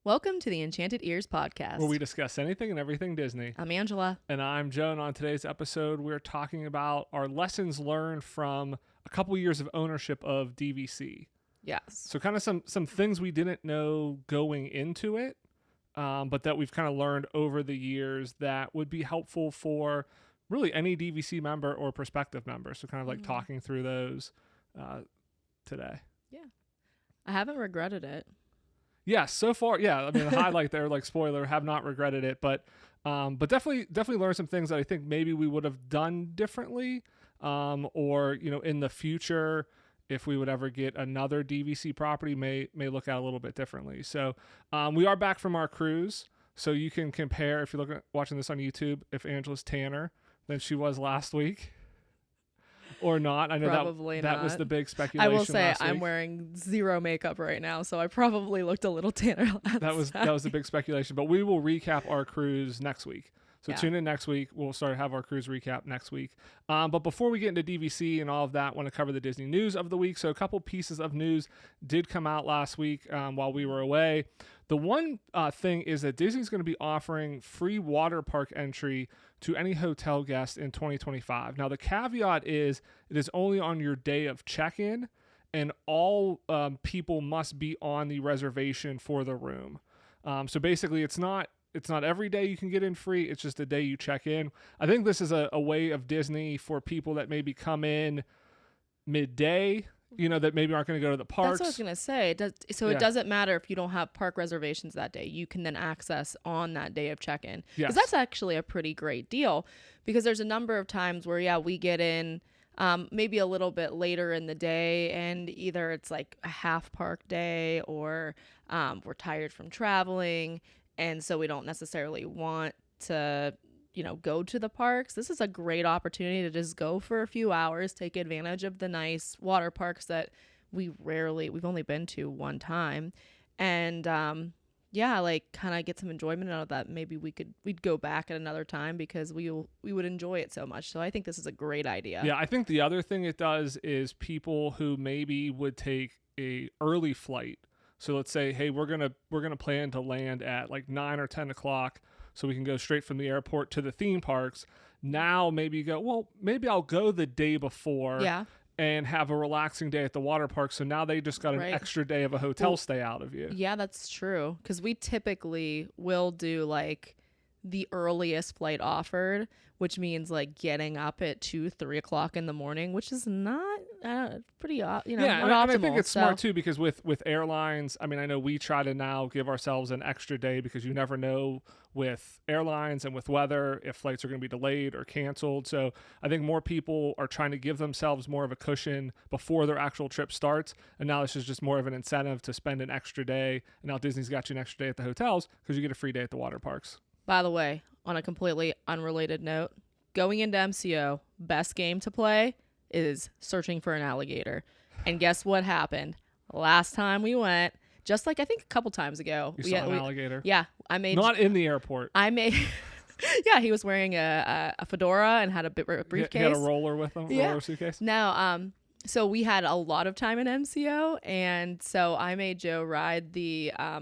Welcome to the Enchanted Ears podcast. where we discuss anything and everything Disney. I'm Angela. And I'm Joe, and on today's episode, we're talking about our lessons learned from a couple years of ownership of DVC. Yes. So kind of some things we didn't know going into it, but that we've kind of learned over the years that would be helpful for really any DVC member or prospective member. So kind of like talking through those today. Yeah. I haven't regretted it. Yes, so far, yeah. I mean, the highlight there, like spoiler, have not regretted it, but definitely learned some things that I think maybe we would have done differently, or in the future, if we would ever get another DVC property, may look at a little bit differently. So we are back from our cruise, so you can compare if you're watching this on YouTube, if Angela's tanner than she was last week. Or not. I know Probably that not. was the big speculation. I will say last I'm week. wearing zero makeup right now, so I probably looked a little tanner last That was the big speculation. But we will recap our cruise next week. So tune in next week. We'll have our cruise recap next week. But before we get into DVC and all of that, I want to cover the Disney news of the week. So a couple pieces of news did come out last week while we were away. The one thing is that Disney's going to be offering free water park entry to any hotel guest in 2025. Now, the caveat is it is only on your day of check-in, and all people must be on the reservation for the room. So basically, it's not every day you can get in free. It's just the day you check in. I think this is a way of Disney for people that maybe come in midday, that maybe aren't going to go to the parks. That's what I was going to say. It doesn't matter if you don't have park reservations that day. You can then access on that day of check-in. Because that's actually a pretty great deal, because there's a number of times where, we get in maybe a little bit later in the day, and either it's like a half park day or we're tired from traveling, and so we don't necessarily want to go to the parks. This is a great opportunity to just go for a few hours, take advantage of the nice water parks that we've only been to one time, and kind of get some enjoyment out of that. Maybe we'd go back at another time because we would enjoy it so much. So I think this is a great idea. Yeah, I think the other thing it does is people who maybe would take a early flight. So let's say, hey, we're gonna plan to land at like 9 or 10 o'clock, so we can go straight from the airport to the theme parks. Now maybe you go, well, maybe I'll go the day before and have a relaxing day at the water park. So now they just got an extra day of a hotel stay out of you. Yeah, that's true. Because we typically will do like the earliest flight offered, which means like getting up at 2-3 o'clock in the morning, which is not pretty not optimal. I think it's smart too, because with airlines, I mean, I know we try to now give ourselves an extra day, because you never know with airlines and with weather if flights are going to be delayed or canceled. So I think more people are trying to give themselves more of a cushion before their actual trip starts, and now this is just more of an incentive to spend an extra day. And now Disney's got you an extra day at the hotels because you get a free day at the water parks. By the way, on a completely unrelated note, going into MCO, best game to play is searching for an alligator. And guess what happened? Last time we went, just like I think a couple times ago. You saw an alligator? Yeah. Not in the airport. Yeah, he was wearing a fedora and had a briefcase. He had a roller with him, roller suitcase? Now, so we had a lot of time in MCO, and so I made Joe ride the, I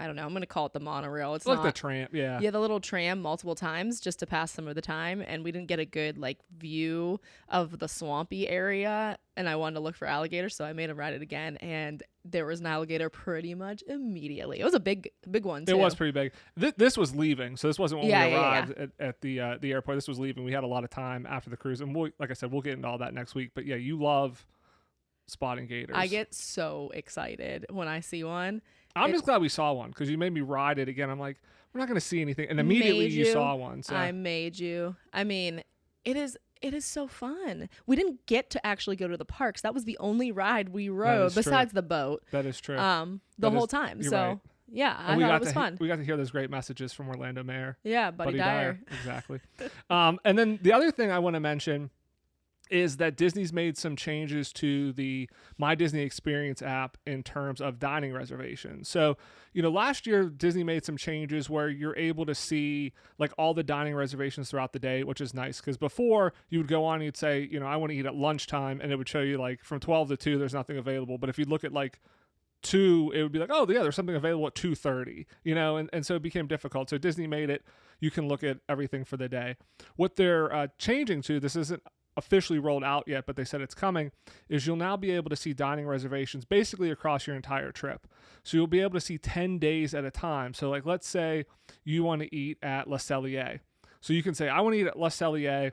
don't know, I'm going to call it the monorail. It's like the tram, yeah. Yeah, the little tram multiple times just to pass some of the time, and we didn't get a good, view of the swampy area, and I wanted to look for alligators, so I made him ride it again, and there was an alligator pretty much immediately. It was a big one, too. It was pretty big. This was leaving, so this wasn't when we arrived at the airport. This was leaving. We had a lot of time after the cruise, and like I said, we'll get into all that next week. But yeah, you love spotting gators. I get so excited when I see one. I'm just glad we saw one, because you made me ride it again. I'm like, we're not going to see anything, and immediately you saw one. So. I made you. I mean, it is so fun. We didn't get to actually go to the parks. That was the only ride we rode besides the boat. That is true. The whole time. So right. yeah, I thought it was fun. We got to hear those great messages from Orlando Mayor. Yeah, Buddy Dyer. Exactly. And then the other thing I want to mention is that Disney's made some changes to the My Disney Experience app in terms of dining reservations. So, last year Disney made some changes where you're able to see like all the dining reservations throughout the day, which is nice, because before you would go on and you'd say, I want to eat at lunchtime, and it would show you like from 12 to 2 there's nothing available. But if you look at like 2, it would be like, oh yeah, there's something available at 2:30, and so it became difficult. So Disney made it, you can look at everything for the day. What they're changing to, this isn't officially rolled out yet, but they said it's coming, is you'll now be able to see dining reservations basically across your entire trip. So you'll be able to see 10 days at a time. So like, let's say you want to eat at Le Cellier. So you can say, I want to eat at Le Cellier,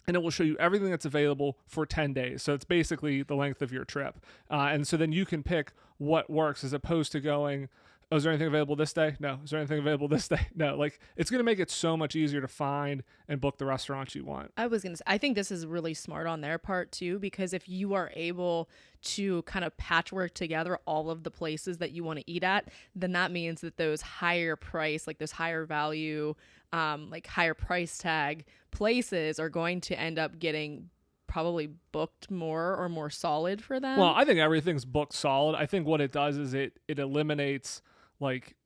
and it will show you everything that's available for 10 days. So it's basically the length of your trip. And so then you can pick what works, as opposed to going, oh, is there anything available this day? No. Is there anything available this day? No. Like, it's going to make it so much easier to find and book the restaurants you want. I think this is really smart on their part too, because if you are able to kind of patchwork together all of the places that you want to eat at, then that means that those higher price, like those higher value, like higher price tag places are going to end up getting probably booked more solid for them. Well, I think everything's booked solid. I think what it does is it eliminates like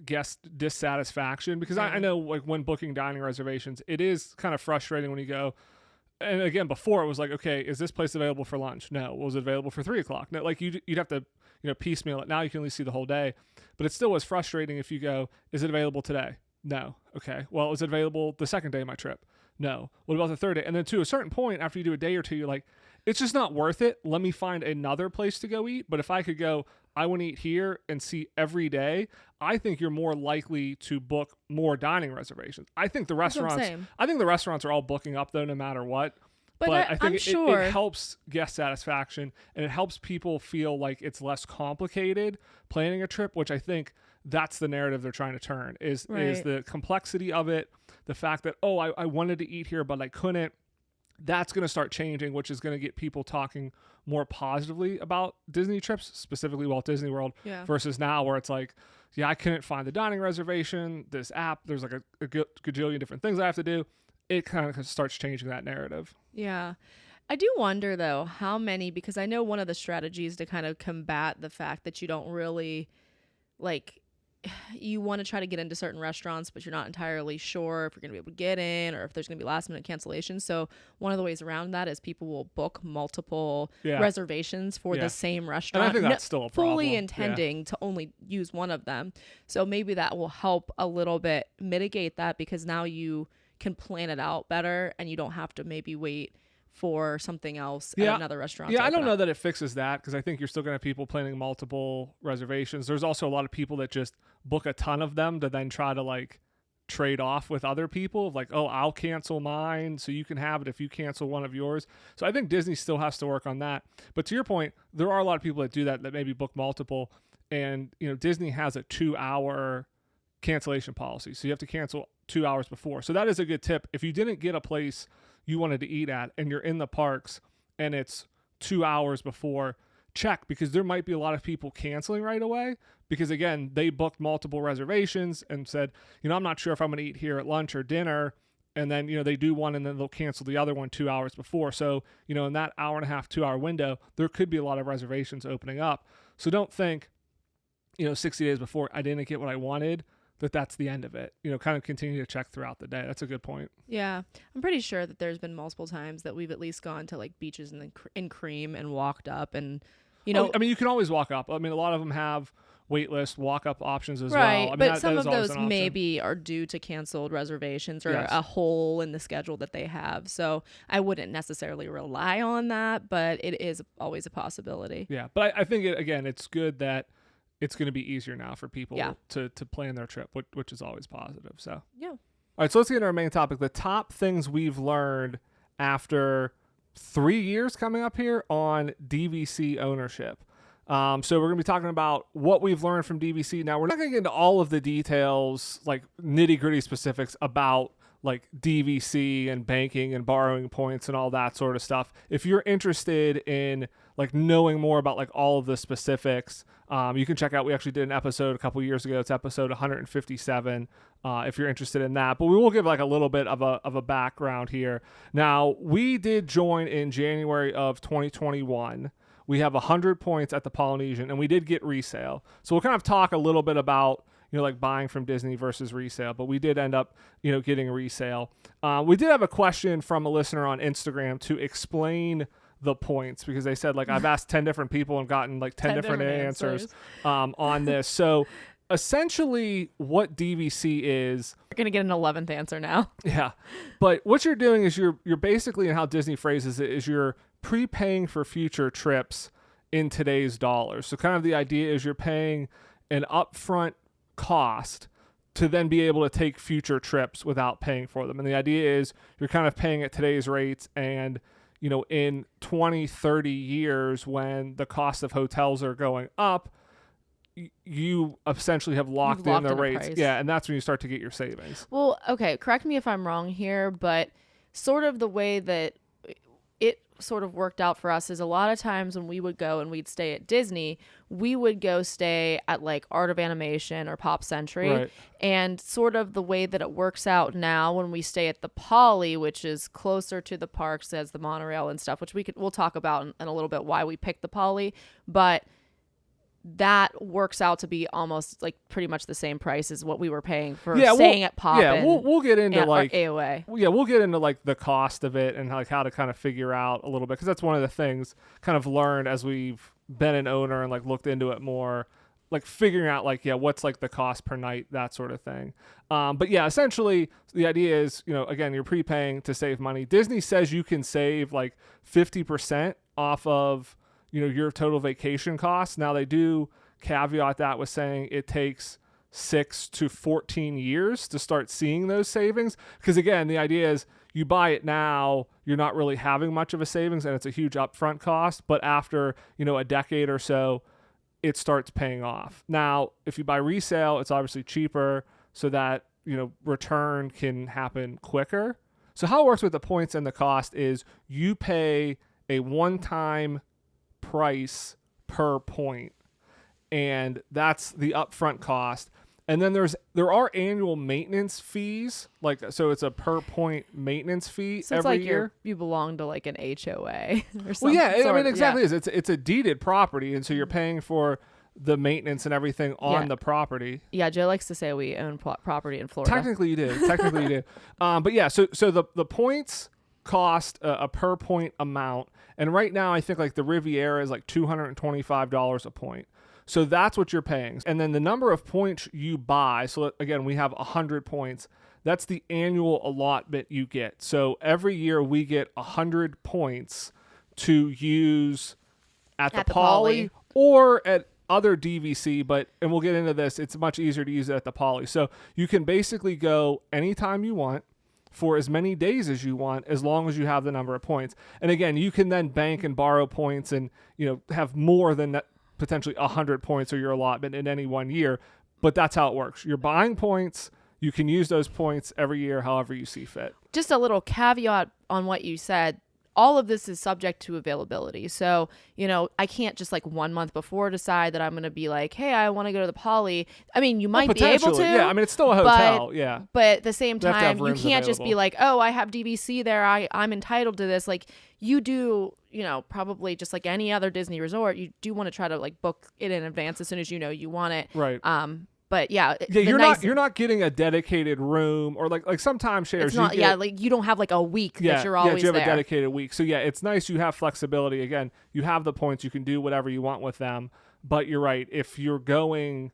guest dissatisfaction, because I know like when booking dining reservations, it is kind of frustrating when you go, and again, before it was like, okay, is this place available for lunch? No. Was it available for 3:00? No. Like you'd have to, piecemeal it. Now you can at least see the whole day, but it still was frustrating if you go, is it available today? No. Okay. Well, is it available the second day of my trip? No. What about the third day? And then to a certain point, after you do a day or two, you're like, it's just not worth it. Let me find another place to go eat. But if I could go, I want to eat here and see every day, I think you're more likely to book more dining reservations. I think the restaurants are all booking up though, no matter what. But I think it helps guest satisfaction, and it helps people feel like it's less complicated planning a trip, which I think that's the narrative they're trying to turn, is the complexity of it, the fact that, oh, I wanted to eat here, but I couldn't. That's going to start changing, which is going to get people talking more positively about Disney trips, specifically Walt Disney World, versus now where it's like, yeah, I couldn't find the dining reservation, this app, there's like a gajillion different things I have to do. It kind of starts changing that narrative. Yeah. I do wonder, though, how many, because I know one of the strategies to kind of combat the fact that you don't really, like, you want to try to get into certain restaurants, but you're not entirely sure if you're going to be able to get in or if there's going to be last minute cancellations. So one of the ways around that is people will book multiple reservations for the same restaurant. And I think that's still a problem. Fully intending to only use one of them. So maybe that will help a little bit mitigate that, because now you can plan it out better and you don't have to maybe wait for something else at another restaurant. Yeah, I don't know that it fixes that, because I think you're still going to have people planning multiple reservations. There's also a lot of people that just book a ton of them to then try to like trade off with other people. Like, oh, I'll cancel mine so you can have it if you cancel one of yours. So I think Disney still has to work on that. But to your point, there are a lot of people that do that maybe book multiple. And, Disney has a 2-hour cancellation policy. So you have to cancel 2 hours before. So that is a good tip. If you didn't get a place you wanted to eat at and you're in the parks and it's 2 hours before, check, because there might be a lot of people canceling right away, because again, they booked multiple reservations and said, I'm not sure if I'm going to eat here at lunch or dinner. And then, they do one and then they'll cancel the other one 2 hours before. So, in that hour and a half, 2 hour window, there could be a lot of reservations opening up. So don't think, 60 days before I didn't get what I wanted, that's the end of it. Kind of continue to check throughout the day. That's a good point. Yeah. I'm pretty sure that there's been multiple times that we've at least gone to like beaches in Cream and walked up and, you can always walk up. A lot of them have wait list walk up options as well. Right. But some of those maybe are due to canceled reservations or a hole in the schedule that they have. So I wouldn't necessarily rely on that, but it is always a possibility. Yeah. But I think it's good that it's going to be easier now for people to plan their trip, which is always positive. So yeah. All right, so let's get into our main topic, the top things we've learned after 3 years coming up here on DVC ownership. So we're going to be talking about what we've learned from DVC. Now, we're not going to get into all of the details, like nitty-gritty specifics about like DVC and banking and borrowing points and all that sort of stuff. If you're interested in like knowing more about like all of the specifics, you can check out, we actually did an episode a couple years ago. It's episode 157 if you're interested in that. But we will give like a little bit of a background here. Now, we did join in January of 2021. We have 100 points at the Polynesian, and we did get resale. So we'll kind of talk a little bit about, like buying from Disney versus resale, but we did end up, getting a resale. We did have a question from a listener on Instagram to explain the points, because they said like I've asked 10 different people and gotten like 10 different answers on this. So essentially what DVC is, we're going to get an 11th answer now. Yeah. But what you're doing is you're basically, and how Disney phrases it, is you're prepaying for future trips in today's dollars. So kind of the idea is you're paying an upfront cost to then be able to take future trips without paying for them. And the idea is you're kind of paying at today's rates, and in 20, 30 years when the cost of hotels are going up, you essentially have locked in the rates. Yeah, and that's when you start to get your savings. Well, okay, correct me if I'm wrong here, but sort of the way that it sort of worked out for us is a lot of times when we would go and we'd stay at Disney, we would go stay at like Art of Animation or Pop Century. Right. And sort of the way that it works out now when we stay at the Poly, which is closer to the parks as the monorail and stuff, which we'll talk about in a little bit why we picked the Poly, but that works out to be almost like pretty much the same price as what we were paying for staying at Pop. Yeah, we'll get into like AOA. Yeah, we'll get into like the cost of it and like how to kind of figure out a little bit, because that's one of the things kind of learned as we've been an owner and like looked into it more, like figuring out like what's like the cost per night, that sort of thing. But yeah, essentially the idea is again, you're prepaying to save money. Disney says you can save like 50% off of your total vacation costs. Now they do caveat that with saying it takes 6 to 14 years to start seeing those savings. Because again, the idea is you buy it now, you're not really having much of a savings and it's a huge upfront cost. But after, a decade or so, it starts paying off. Now, if you buy resale, it's obviously cheaper so that, return can happen quicker. So how it works with the points and the cost is you pay a one-time price per point, and that's the upfront cost. And then there are annual maintenance fees, like so it's a per point maintenance fee so every it's like year. You belong to like an HOA or something. Well, yeah, I mean exactly is it's a deeded property, and so you're paying for the maintenance and everything on the property. Yeah, Joe likes to say we own property in Florida. Technically you do. But yeah, so the points cost a per point amount, and right now I think like the Riviera is like $225 a point. So that's what you're paying. And then the number of points you buy, so again we have 100 points, that's the annual allotment you get. So every year we get 100 points to use at the Poly or at other DVC, and we'll get into this, it's much easier to use it at the Poly. So you can basically go anytime you want for as many days as you want, as long as you have the number of points. And again, you can then bank and borrow points and have more than potentially 100 points or your allotment in any one year. But that's how it works. You're buying points. You can use those points every year however you see fit. Just a little caveat on what you said. All of this is subject to availability. So, I can't just like 1 month before decide that I'm going to be like, hey, I want to go to the Poly. I mean, you might be able to. Yeah, I mean, it's still a hotel. But at the same time, you can't just be like, oh, I have DVC there. I'm entitled to this. Like you do, probably just like any other Disney resort, you do want to try to like book it in advance as soon as you want it. Right. But yeah, you're not getting a dedicated room or like some timeshares. It's not, like you don't have like a week that you're always you have there. a dedicated week. So yeah, it's nice you have flexibility. Again, you have the points, you can do whatever you want with them. But you're right, if you're going,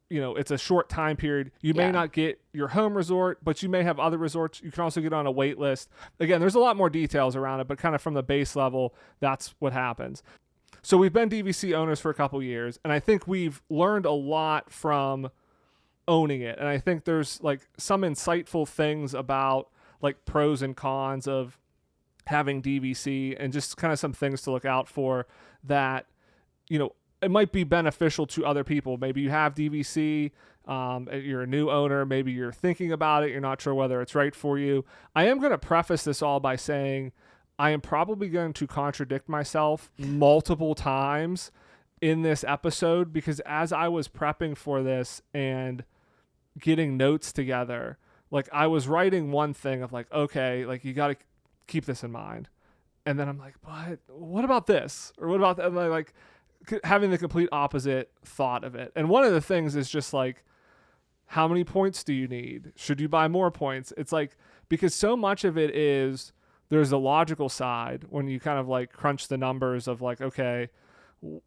it's a short time period, you may not get your home resort, but you may have other resorts. You can also get on a wait list. Again, there's a lot more details around it, but kind of from the base level, that's what happens. So we've been DVC owners for a couple years, and I think we've learned a lot from owning it. And I think there's like some insightful things about like pros and cons of having DVC, and just kind of some things to look out for that, it might be beneficial to other people. Maybe you have DVC, you're a new owner, maybe you're thinking about it, you're not sure whether it's right for you. I am going to preface this all by saying I am probably going to contradict myself multiple times in this episode, because as I was prepping for this and getting notes together, like I was writing one thing of like, okay, like you got to keep this in mind. And then I'm like, what about this? Or what about that? And like having the complete opposite thought of it. And one of the things is just like, how many points do you need? Should you buy more points? It's like, because so much of it is there's a logical side when you kind of like crunch the numbers of like, okay,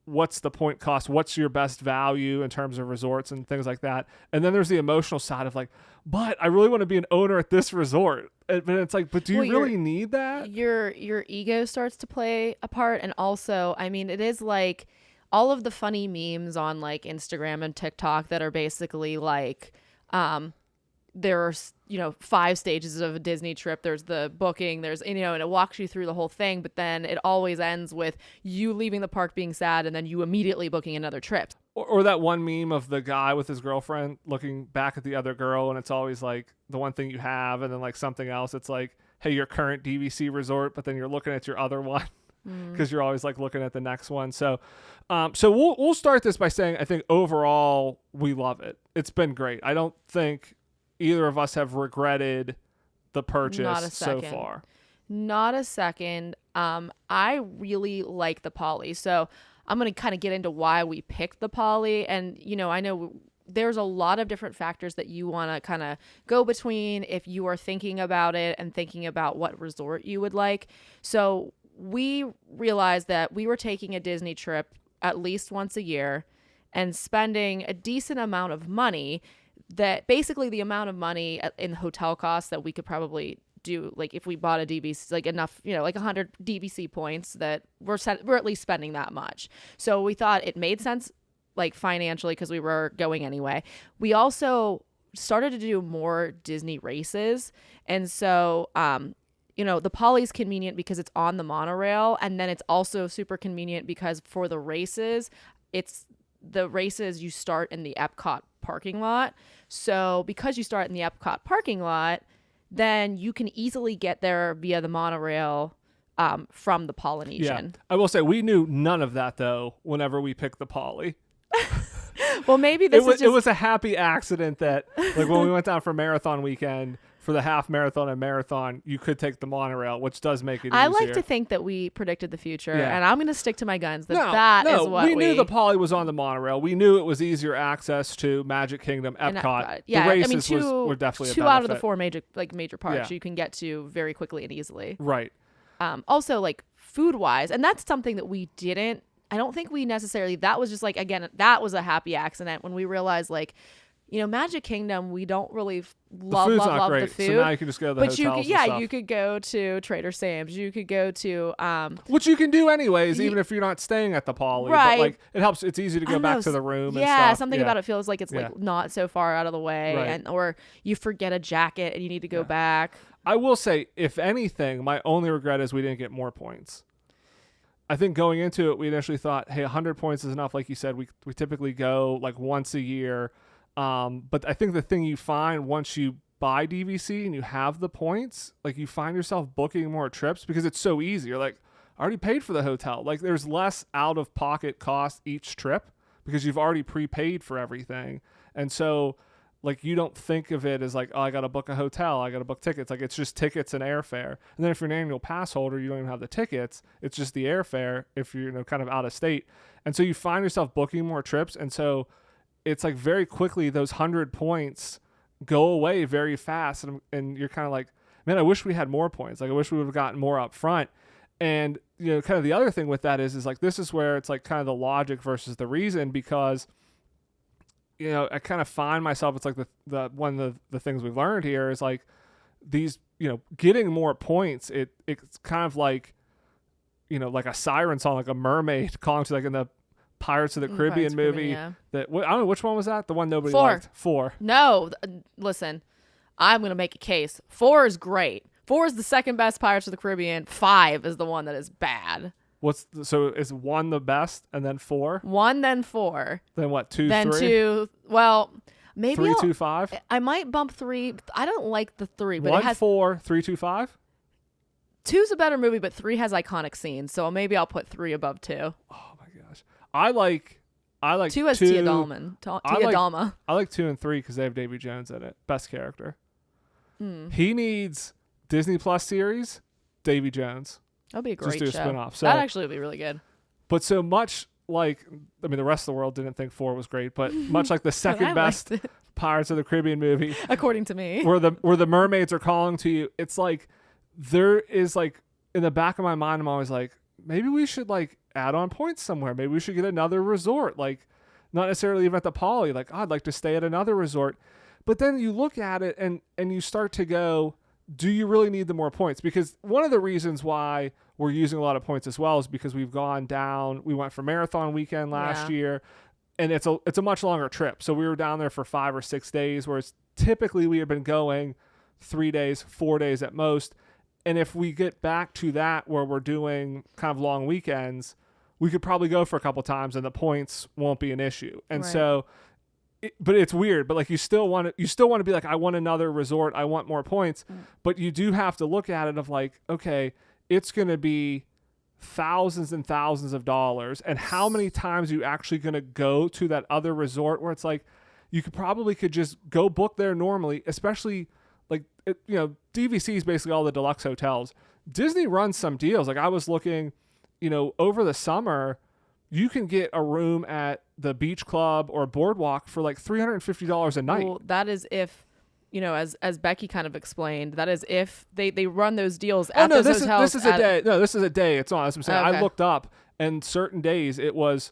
what's the point cost? What's your best value in terms of resorts and things like that? And then there's the emotional side of like, but I really want to be an owner at this resort. But it's like, but do you really need that? Your ego starts to play a part. And also, I mean, it is like all of the funny memes on like Instagram and TikTok that are basically like, there's, 5 stages of a Disney trip. There's the booking, there's, and it walks you through the whole thing, but then it always ends with you leaving the park being sad and then you immediately booking another trip. Or that one meme of the guy with his girlfriend looking back at the other girl, and it's always like the one thing you have and then like something else. It's like, hey, your current DVC resort, but then you're looking at your other one because you're always like looking at the next one. So we'll start this by saying I think overall we love it. It's been great. I don't think either of us have regretted the purchase so far. Not a second. I really like the Poly. So I'm going to kind of get into why we picked the Poly. And, I know there's a lot of different factors that you want to kind of go between if you are thinking about it and thinking about what resort you would like. So we realized that we were taking a Disney trip at least once a year and spending a decent amount of money, that basically the amount of money in hotel costs that we could probably do, like if we bought a DVC, like enough, like 100 DVC points, that we're at least spending that much. So we thought it made sense, like financially, because we were going anyway. We also started to do more Disney races. And so, the Poly's convenient because it's on the monorail. And then it's also super convenient because for the races, you start in the Epcot parking lot. So because you start in the Epcot parking lot, then you can easily get there via the monorail from the Polynesian. Yeah. I will say we knew none of that though whenever we picked the Poly. Well, maybe it was a happy accident that like when we went down for marathon weekend for the half marathon and marathon, you could take the monorail, which does make it easier. I like to think that we predicted the future, and I'm going to stick to my guns. We knew the Poly was on the monorail. We knew it was easier access to Magic Kingdom, Epcot. Yeah, the races were definitely two a benefit. out of the 4 major parks you can get to very quickly and easily. Right. Also, like food wise, and that's something that we didn't. I don't think we necessarily. That was just like, again, that was a happy accident when we realized like, Magic Kingdom, we don't really love the food. So now you can just go to the hotels. You could go to Trader Sam's. You could go to which you can do anyways, even if you're not staying at the Poly. Right. But like it helps. It's easy to go back to the room. Yeah, and stuff. Something about it feels like it's like not so far out of the way, right. or you forget a jacket and you need to go back. I will say, if anything, my only regret is we didn't get more points. I think going into it, we initially thought, hey, 100 points is enough. Like you said, we typically go like once a year. But I think the thing you find once you buy DVC and you have the points, like you find yourself booking more trips because it's so easy. You're like, I already paid for the hotel. Like there's less out of pocket cost each trip because you've already prepaid for everything. And so like you don't think of it as like, oh, I got to book a hotel, I got to book tickets. Like it's just tickets and airfare. And then if you're an annual pass holder, you don't even have the tickets. It's just the airfare if you're kind of out of state. And so you find yourself booking more trips. And so it's like very quickly those 100 points go away very fast. And you're kind of like, man, I wish we had more points. Like I wish we would have gotten more up front. And, kind of the other thing with that is like, this is where it's like kind of the logic versus the reason, because I kind of find myself, it's like the one of the things we've learned here is like these, getting more points. It's kind of like, like a siren song, like a mermaid calling to like in the Pirates of the Caribbean movie. I don't know, which one was that? The one nobody liked? 4. No, listen, I'm going to make a case. 4 is great. 4 is the second best Pirates of the Caribbean. 5 is the one that is bad. So is 1 the best and then 4? 1, then 4. Then what, 2, then 3? 2. Well, maybe 3, 2, 5? I might bump 3. I don't like the 3. But 1, it has 4, 3, 2, 5? 2's a better movie, but 3 has iconic scenes. So maybe I'll put 3 above 2. Oh my gosh. I like 2 has Tia Dalma. I like 2 and 3 because they have Davy Jones in it. Best character. He needs Disney Plus series, Davy Jones. That'd be a great show. Just do a spin-off. So, that actually would be really good. But so much like, I mean, the rest of the world didn't think 4 was great, but much like the second best Pirates of the Caribbean movie, according to me, where the mermaids are calling to you, it's like there is like in the back of my mind, I'm always like, maybe we should like add on points somewhere. Maybe we should get another resort, like not necessarily even at the Poly. Like, I'd like to stay at another resort. But then you look at it and you start to go, do you really need the more points? Because one of the reasons why we're using a lot of points as well is because we've gone down. We went for marathon weekend last year, and it's a much longer trip. So we were down there for 5 or 6 days, whereas typically we have been going 3 days, 4 days at most. And if we get back to that where we're doing kind of long weekends, we could probably go for a couple times and the points won't be an issue. And so, but it's weird, but like you still want to be like, I want another resort. I want more points, but you do have to look at it of like, okay, it's going to be thousands and thousands of dollars. And how many times are you actually going to go to that other resort where it's like, you could just go book there normally, especially like, DVC is basically all the deluxe hotels. Disney runs some deals. Like I was looking, over the summer, you can get a room at the beach club or Boardwalk for like $350 a night. Well, that is if, as Becky kind of explained, that is if they run those deals at those hotels. This is a day. No, this is a day. It's on. That's what I'm saying. Okay. I looked up, and certain days it was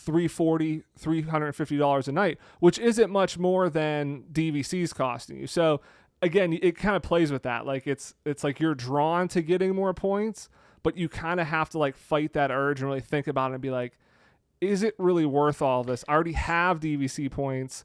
$350 a night, which isn't much more than DVC's costing you. So again, it kind of plays with that. Like it's like you're drawn to getting more points, but you kind of have to like fight that urge and really think about it and be like, is it really worth all this? I already have DVC points.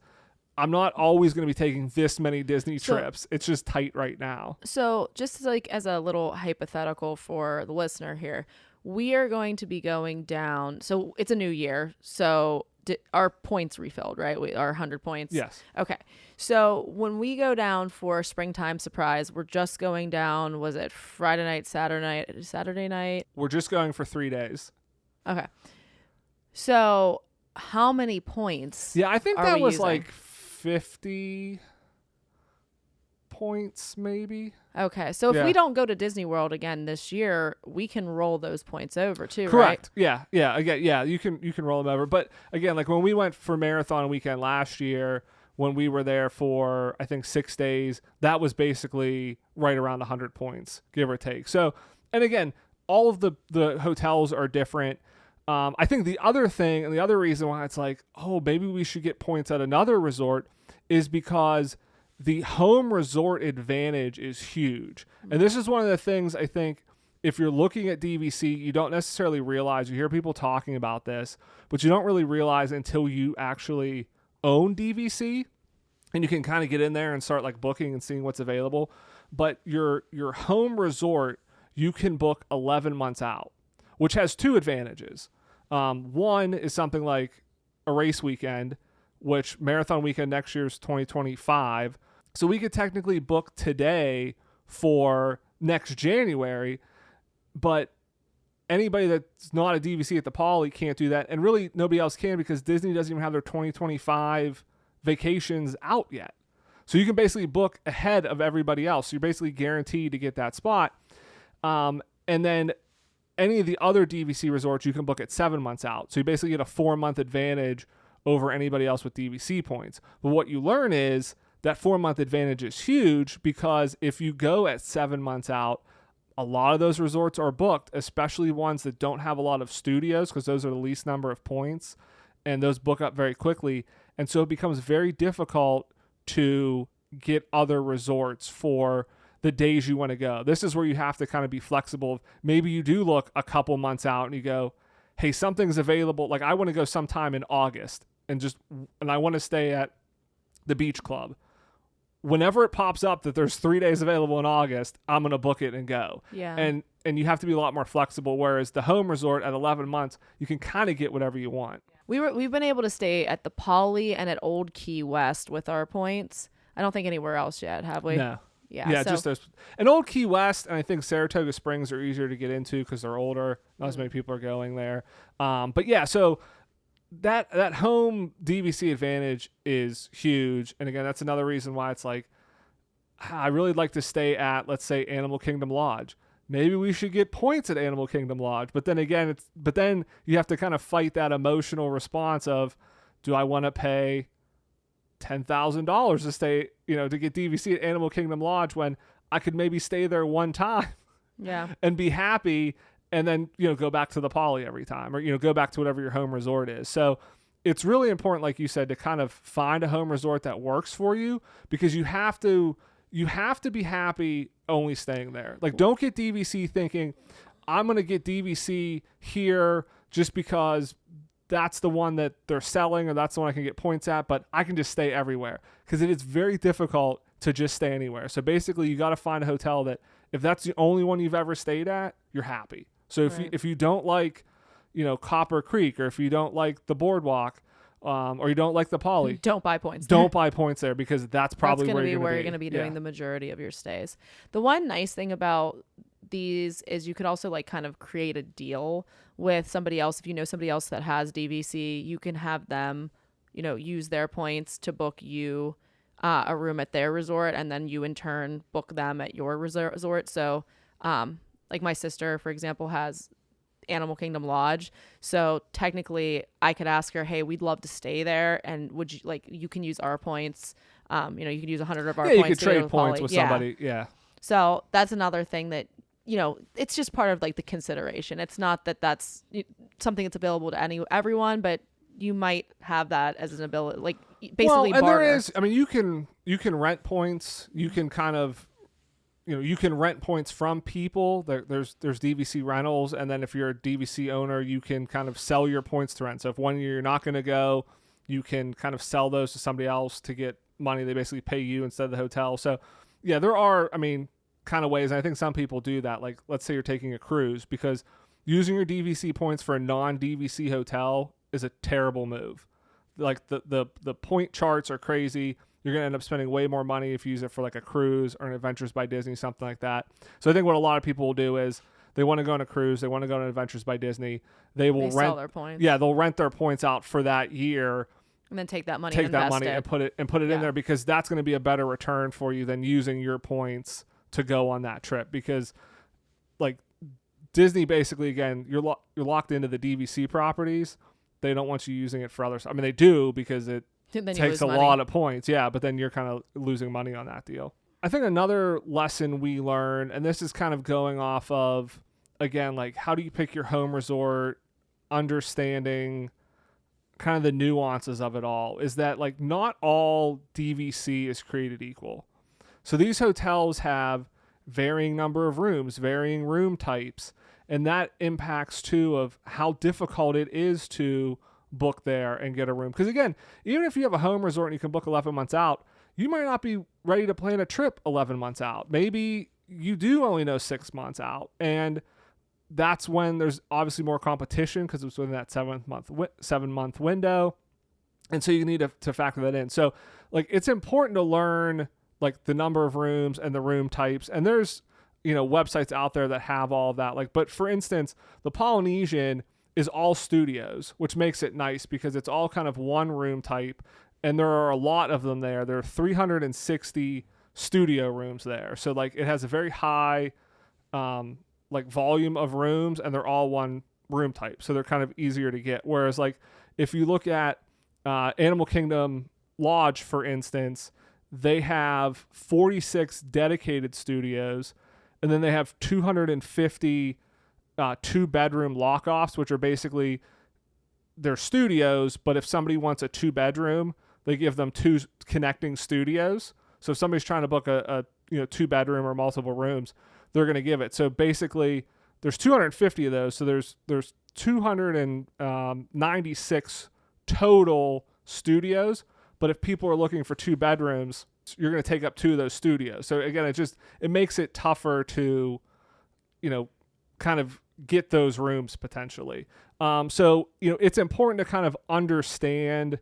I'm not always going to be taking this many Disney trips. It's just tight right now. So just like as a little hypothetical for the listener here, we are going to be going down. So it's a new year. So our points refilled, right? Our 100 points. Yes. Okay. So when we go down for springtime surprise, we're just going down. Was it Friday night, Saturday night? We're just going for 3 days. Okay. So how many points? Yeah, I think that was using? Like 50 points maybe. Okay. So if we don't go to Disney World again this year, we can roll those points over too, correct. Right? Yeah. Again, you can roll them over. But again, like when we went for marathon weekend last year, when we were there for I think 6 days, that was basically right around 100 points, give or take. So, and again, all of the hotels are different. I think the other thing and the other reason why it's like, oh, maybe we should get points at another resort is because the home resort advantage is huge. And this is one of the things I think if you're looking at DVC, you don't necessarily realize. You hear people talking about this, but you don't really realize until you actually own DVC and you can kind of get in there and start like booking and seeing what's available. But your home resort, you can book 11 months out, which has two advantages. One is something like a race weekend, which marathon weekend next year is 2025. So we could technically book today for next January, but anybody that's not a DVC at the Poly can't do that. And really nobody else can because Disney doesn't even have their 2025 vacations out yet. So you can basically book ahead of everybody else. So you're basically guaranteed to get that spot. And then any of the other DVC resorts, you can book it 7 months out. So you basically get a 4-month advantage over anybody else with DVC points. But what you learn is that 4-month advantage is huge because if you go at 7 months out, a lot of those resorts are booked, especially ones that don't have a lot of studios because those are the least number of points and those book up very quickly. And so it becomes very difficult to get other resorts for the days you want to go. This is where you have to kind of be flexible. Maybe you do look a couple months out and you go, hey, something's available. Like I want to go sometime in August and I want to stay at the beach club. Whenever it pops up that there's 3 days available in August, I'm going to book it and go. Yeah. And you have to be a lot more flexible. Whereas the home resort at 11 months, you can kind of get whatever you want. We've been able to stay at the Poly and at Old Key West with our points. I don't think anywhere else yet, have we? No. Yeah, just those. And Old Key West, and I think Saratoga Springs are easier to get into because they're older. Not as many people are going there. But yeah, so that home DVC advantage is huge. And again, that's another reason why it's like, I really like to stay at, let's say, Animal Kingdom Lodge. Maybe we should get points at Animal Kingdom Lodge. But then again, then you have to kind of fight that emotional response of, do I want to pay $10,000 to stay, to get DVC at Animal Kingdom Lodge when I could maybe stay there one time and be happy, and then, go back to the Poly every time, or, go back to whatever your home resort is. So it's really important, like you said, to kind of find a home resort that works for you, because you have to be happy only staying there. Like, don't get DVC thinking, I'm going to get DVC here just because that's the one that they're selling, or that's the one I can get points at, but I can just stay everywhere, because it is very difficult to just stay anywhere. So basically, you got to find a hotel that, if that's the only one you've ever stayed at, you're happy. So if you don't like, Copper Creek, or if you don't like the Boardwalk, or you don't like the Poly, don't buy points. Don't buy points there, because that's probably where you're going to be doing the majority of your stays. The one nice thing about these is you could also like kind of create a deal with somebody else. If you know somebody else that has DVC, you can have them, use their points to book you a room at their resort, and then you in turn book them at your resort. So like my sister, for example, has Animal Kingdom Lodge, so technically I could ask her, hey, we'd love to stay there, and would you like, you can use our points, you can use 100 of our points. You could trade points with somebody. So that's another thing that, it's just part of like the consideration. It's not that that's something that's available to everyone, but you might have that as an ability, like basically and barter. there is, you can rent points. You can kind of, you can rent points from people. There's DVC rentals, and then if you're a DVC owner, you can kind of sell your points to rent. So if one year you're not going to go, you can kind of sell those to somebody else to get money. They basically pay you instead of the hotel. So yeah, there are, kind of ways. And I think some people do that. Like, let's say you're taking a cruise, because using your DVC points for a non-DVC hotel is a terrible move. Like the point charts are crazy. You're going to end up spending way more money if you use it for like a cruise or an Adventures by Disney, something like that. So I think what a lot of people will do is they want to go on a cruise, they want to go on Adventures by Disney. They will rent their points. Yeah, they'll rent their points out for that year, and then take that money and put it in there, because that's going to be a better return for you than using your points to go on that trip. Because like Disney, basically, again, you're locked into the DVC properties. They don't want you using it for others. They do, because it takes a lot of points. Yeah, but then you're kind of losing money on that deal. I think another lesson we learned, and this is kind of going off of, again, like, how do you pick your home resort, understanding kind of the nuances of it all, is that like not all DVC is created equal. So these hotels have varying number of rooms, varying room types, and that impacts too of how difficult it is to book there and get a room. Because again, even if you have a home resort and you can book 11 months out, you might not be ready to plan a trip 11 months out. Maybe you do only know 6 months out, and that's when there's obviously more competition, because it's within that 7-month window. And so you need to factor that in. So like, it's important to learn like the number of rooms and the room types. And there's, websites out there that have all of that. Like, but for instance, the Polynesian is all studios, which makes it nice because it's all kind of one room type. And there are a lot of them there. There are 360 studio rooms there. So like, it has a very high, like volume of rooms, and they're all one room type. So they're kind of easier to get. Whereas like, if you look at Animal Kingdom Lodge, for instance, they have 46 dedicated studios, and then they have 250 two-bedroom lock-offs, which are basically their studios, but if somebody wants a 2-bedroom, they give them 2 connecting studios. So if somebody's trying to book a 2-bedroom or multiple rooms, they're going to give it. So basically, there's 250 of those. So there's 296 total studios. But if people are looking for 2 bedrooms, you're going to take up 2 of those studios. So again, it makes it tougher to, kind of get those rooms potentially. So it's important to kind of understand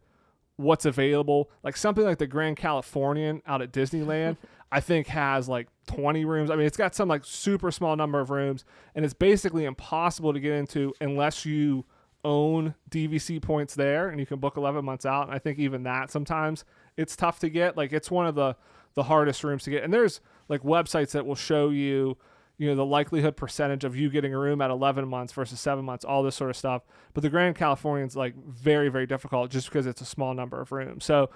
what's available. Like something like the Grand Californian out at Disneyland, I think has like 20 rooms. It's got some like super small number of rooms, and it's basically impossible to get into unless you own DVC points there and you can book 11 months out. And I think even that sometimes it's tough to get. Like it's one of the hardest rooms to get. And there's like websites that will show you, the likelihood percentage of you getting a room at 11 months versus 7 months, all this sort of stuff. But the Grand Californian's like very, very difficult just because it's a small number of rooms. So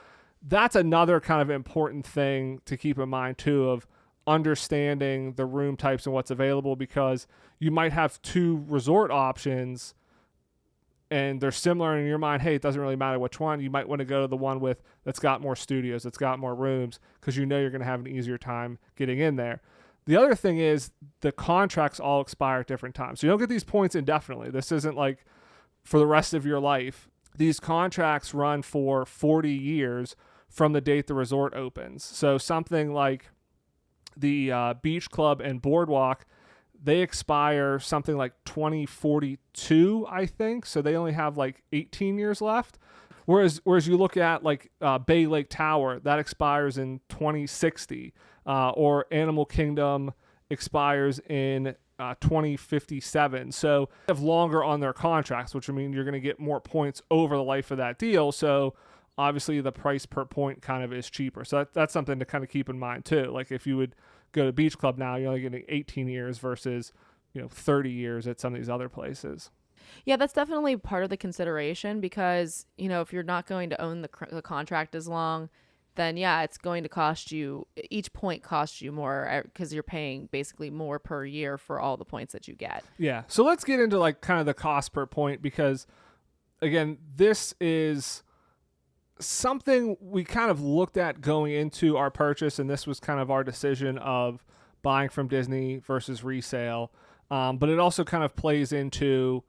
that's another kind of important thing to keep in mind too, of understanding the room types and what's available, because you might have 2 resort options and they're similar in your mind. Hey, it doesn't really matter which one. You might want to go to the one that's got more studios, that's got more rooms, because you know you're going to have an easier time getting in there. The other thing is the contracts all expire at different times. So you don't get these points indefinitely. This isn't like for the rest of your life. These contracts run for 40 years from the date the resort opens. So something like the Beach Club and Boardwalk, they expire something like 2042, I think. So they only have like 18 years left. Whereas you look at like Bay Lake Tower, that expires in 2060. Or Animal Kingdom expires in 2057. So they have longer on their contracts, which means you're going to get more points over the life of that deal. So obviously the price per point kind of is cheaper. So that's something to kind of keep in mind too. Like if you would go to Beach Club now, you're only getting 18 years versus 30 years at some of these other places. Yeah, that's definitely part of the consideration, because if you're not going to own the contract as long, then yeah, it's going to cost you, each point costs you more, because you're paying basically more per year for all the points that you get. Yeah. So let's get into like kind of the cost per point, because again, this is something we kind of looked at going into our purchase, and this was kind of our decision of buying from Disney versus resale. But it also kind of plays into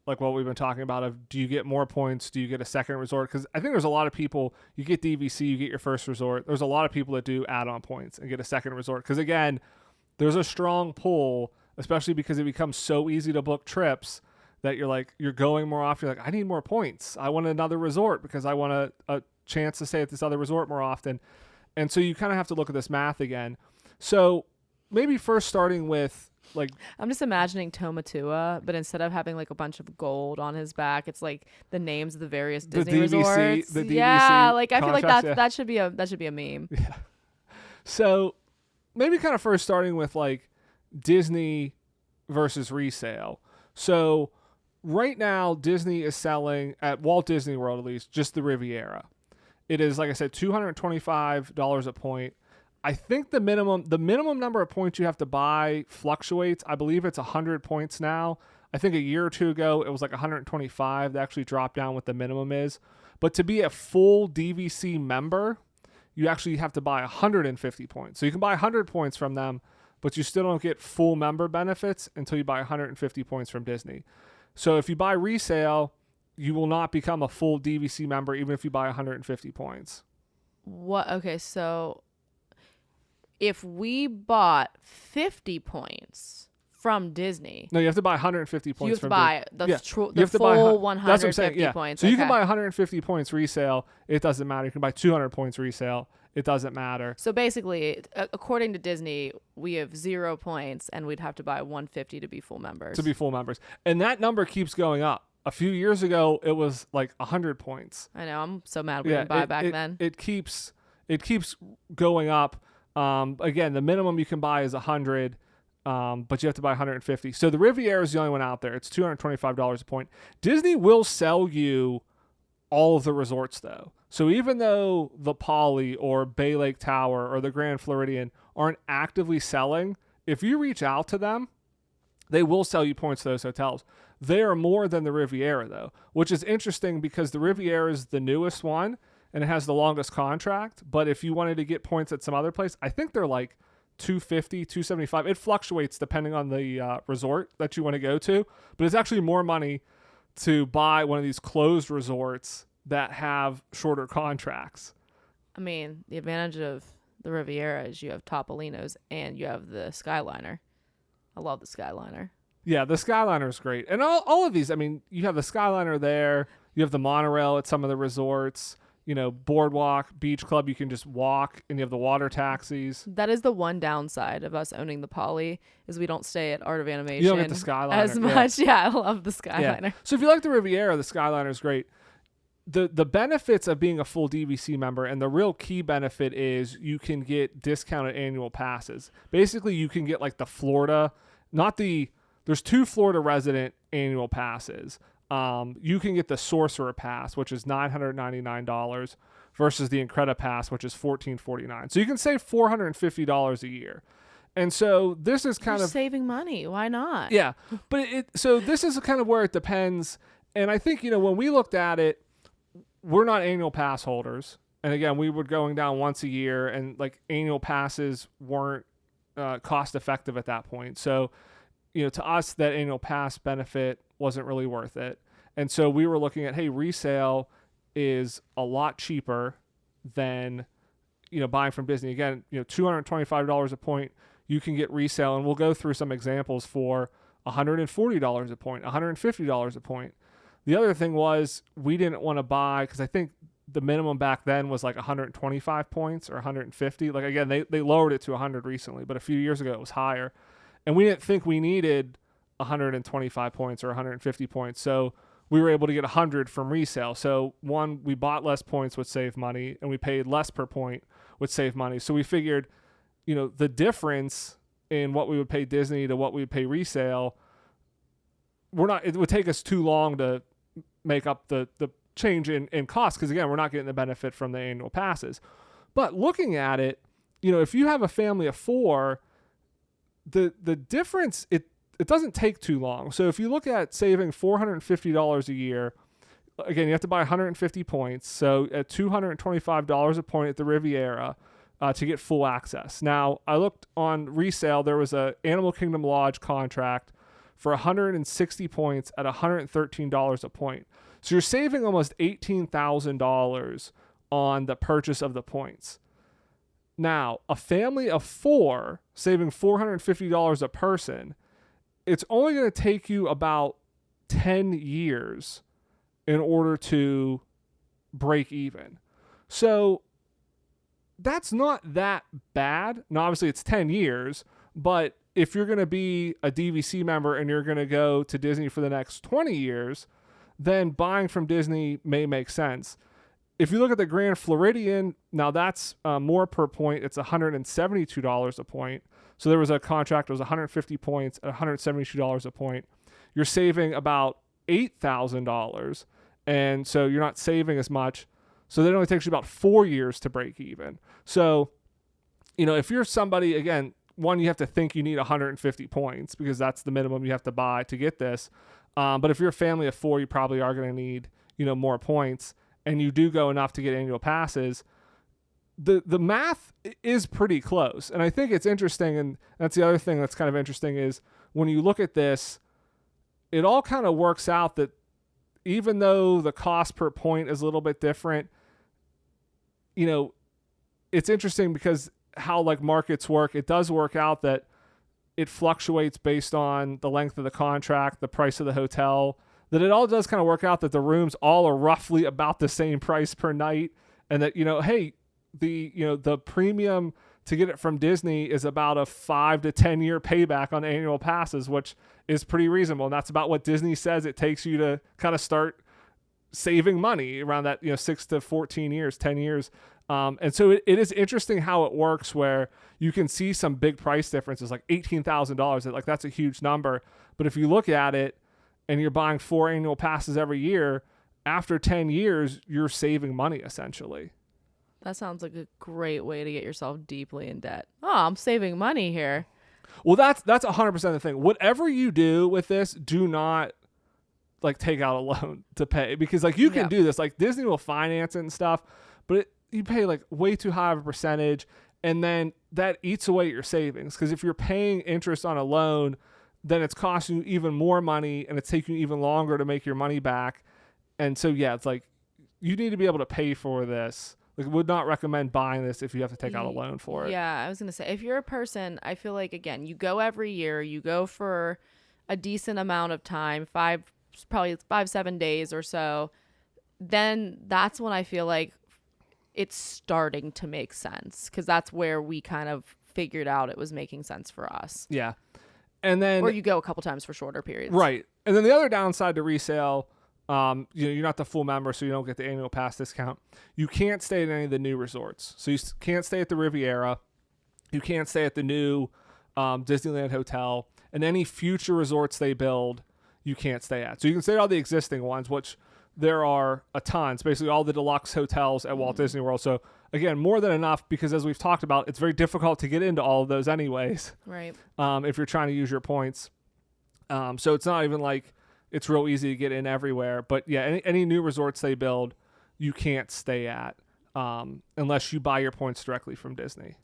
like what we've been talking about of, do you get more points? Do you get a second resort? Because I think there's a lot of people, you get DVC, you get your first resort. There's a lot of people that do add-on points and get a second resort. Because again, there's a strong pull, especially because it becomes so easy to book trips that you're going more often. You're like, I need more points. I want another resort because I want a chance to stay at this other resort more often. And so you kind of have to look at this math again. So maybe first starting with, like, I'm just imagining Tomatua, but instead of having like a bunch of gold on his back, it's like the names of the various Disney resorts. The DVC yeah, like I feel like that that should be a meme. Yeah. So maybe kind of first starting with like Disney versus resale. So right now Disney is selling at Walt Disney World, at least, just the Riviera. It is, like I said, $225 a point. I think the minimum number of points you have to buy fluctuates. I believe it's 100 points now. I think a year or two ago, it was like 125. They actually dropped down what the minimum is. But to be a full DVC member, you actually have to buy 150 points. So you can buy 100 points from them, but you still don't get full member benefits until you buy 150 points from Disney. So if you buy resale, you will not become a full DVC member even if you buy 150 points. What? Okay, so if we bought 50 points from Disney. No, you have to buy 150 points. You have to buy the full 150 points. So you can buy 150 points resale. It doesn't matter. You can buy 200 points resale. It doesn't matter. So basically, according to Disney, we have 0 points, and we'd have to buy 150 to be full members. And that number keeps going up. A few years ago, it was like 100 points. I know. I'm so mad we didn't buy back then. It keeps going up. Again, the minimum you can buy is 100, but you have to buy 150. So the Riviera is the only one out there. It's $225 a point. Disney will sell you all of the resorts, though. So even though the Poly or Bay Lake Tower or the Grand Floridian aren't actively selling, if you reach out to them, they will sell you points to those hotels. They are more than the Riviera, though, which is interesting because the Riviera is the newest one and it has the longest contract. But if you wanted to get points at some other place, I think they're like $250, $275. It fluctuates depending on the resort that you want to go to. But it's actually more money to buy one of these closed resorts that have shorter contracts. I mean, the advantage of the Riviera is you have Topolino's and you have the Skyliner. I love the Skyliner. Yeah, the Skyliner is great. And all of these, I mean, you have the Skyliner there. You have the monorail at some of the resorts. You know, Boardwalk, Beach Club, you can just walk, and you have the water taxis. That is the one downside of us owning the Poly, is we don't stay at Art of Animation. You don't get the Skyliner as much. Yeah, I love the Skyliner. Yeah. So if you like the Riviera, the Skyliner is great. The benefits of being a full DVC member, and the real key benefit is you can get discounted annual passes. Basically, you can get like the Florida, there's 2 Florida resident annual passes. You can get the Sorcerer Pass, which is $999 versus the Incredipass, which is $14.49. So you can save $450 a year. And so this is kind of saving money. Why not? Yeah. But so this is kind of where it depends. And I think, when we looked at it, we're not annual pass holders. And again, we were going down once a year, and like annual passes weren't cost effective at that point. So, to us, that annual pass benefit wasn't really worth it. And so we were looking at, hey, resale is a lot cheaper than, buying from Disney. Again, $225 a point, you can get resale. And we'll go through some examples for $140 a point, $150 a point. The other thing was we didn't want to buy, because I think the minimum back then was like 125 points or 150. Like, again, they lowered it to 100 recently, but a few years ago it was higher. And we didn't think we needed 125 points or 150 points. So we were able to get 100 from resale. So one, we bought less points, would save money, and we paid less per point, would save money. So we figured, the difference in what we would pay Disney to what we would pay resale, it would take us too long to make up the change in cost, because again, we're not getting the benefit from the annual passes. But looking at it, if you have a family of 4, the difference, it doesn't take too long. So if you look at saving $450 a year, again, you have to buy 150 points. So at $225 a point at the Riviera to get full access. Now, I looked on resale, there was a Animal Kingdom Lodge contract for 160 points at $113 a point. So you're saving almost $18,000 on the purchase of the points. Now, a family of 4 saving $450 a person, it's only going to take you about 10 years in order to break even. So that's not that bad. Now, obviously, it's 10 years, but if you're going to be a DVC member and you're going to go to Disney for the next 20 years, then buying from Disney may make sense. If you look at the Grand Floridian, now that's more per point. It's $172 a point. So there was a contract that was 150 points at $172 a point. You're saving about $8,000. And so you're not saving as much. So that only takes you about 4 years to break even. So, if you're somebody, again, one, you have to think you need 150 points because that's the minimum you have to buy to get this. But if you're a family of 4, you probably are going to need, more points, and you do go enough to get annual passes. The math is pretty close. And I think it's interesting. And that's the other thing that's kind of interesting is when you look at this, it all kind of works out that even though the cost per point is a little bit different, it's interesting because how like markets work, it does work out that it fluctuates based on the length of the contract, the price of the hotel, that it all does kind of work out that the rooms all are roughly about the same price per night. And that, hey, the premium to get it from Disney is about a 5 to 10 year payback on annual passes, which is pretty reasonable. And that's about what Disney says it takes you to kind of start saving money around that, 6 to 14 years, 10 years. And so it is interesting how it works where you can see some big price differences, like $18,000. Like that's a huge number. But if you look at it and you're buying 4 annual passes every year, after 10 years, you're saving money essentially. That sounds like a great way to get yourself deeply in debt. Oh, I'm saving money here. Well, that's 100% the thing. Whatever you do with this, do not like take out a loan to pay, because like you can do this, like Disney will finance it and stuff, but you pay like way too high of a percentage, and then that eats away at your savings. Because if you're paying interest on a loan, then it's costing you even more money, and it's taking you even longer to make your money back. And so it's like you need to be able to pay for this. Like, would not recommend buying this if you have to take out a loan for it. Yeah, I was gonna say, if you're a person, I feel like, again, you go every year, you go for a decent amount of time, probably 5-7 days or so, then that's when I feel like it's starting to make sense, because that's where we kind of figured out it was making sense for us. Yeah. And then, or you go a couple times for shorter periods. Right. And then the other downside to resale, you're not the full member, so you don't get the annual pass discount. You can't stay at any of the new resorts. So you can't stay at the Riviera. You can't stay at the new Disneyland Hotel. And any future resorts they build, you can't stay at. So you can stay at all the existing ones, which there are a ton. It's basically all the deluxe hotels at Walt Disney World. So again, more than enough, because as we've talked about, it's very difficult to get into all of those anyways. Right. If you're trying to use your points. So it's not even like it's real easy to get in everywhere. But yeah, any new resorts they build, you can't stay at unless you buy your points directly from Disney.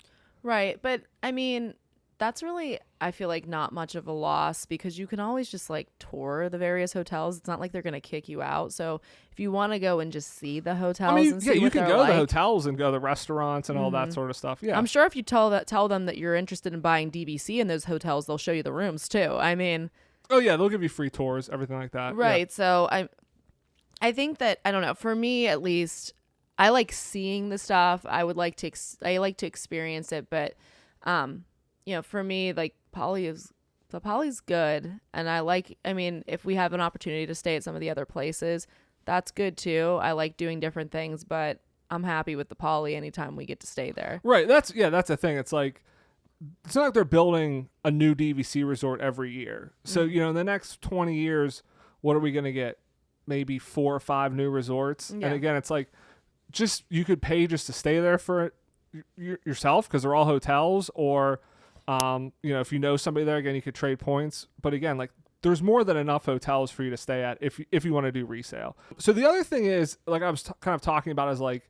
Right. But I mean, that's really, I feel like, not much of a loss because you can always just like tour the various hotels. It's not like they're going to kick you out. So if you want to go and just see the hotels, and see you what can they're go like, to the hotels and go to the restaurants and all that sort of stuff. Yeah, I'm sure if you tell them that you're interested in buying DVC in those hotels, they'll show you the rooms too. I mean, oh yeah, they'll give you free tours, everything like that. Right. Yeah. So I think that, I don't know, for me at least, I like seeing the stuff. I would like to I like to experience it, but you know, for me, like Poly's good, and I mean, if we have an opportunity to stay at some of the other places, that's good too. I like doing different things, but I'm happy with the Poly anytime we get to stay there. Right. That's the thing. It's like, it's not like they're building a new DVC resort every year. So, you know, in the next 20 years, what are we going to get? Maybe 4 or 5 new resorts. Yeah. And again, it's like, just, you could pay just to stay there for yourself because they're all hotels, or you know, if you know somebody there, again, you could trade points. But again, like, there's more than enough hotels for you to stay at if you want to do resale. So the other thing is, like I was kind of talking about, is like,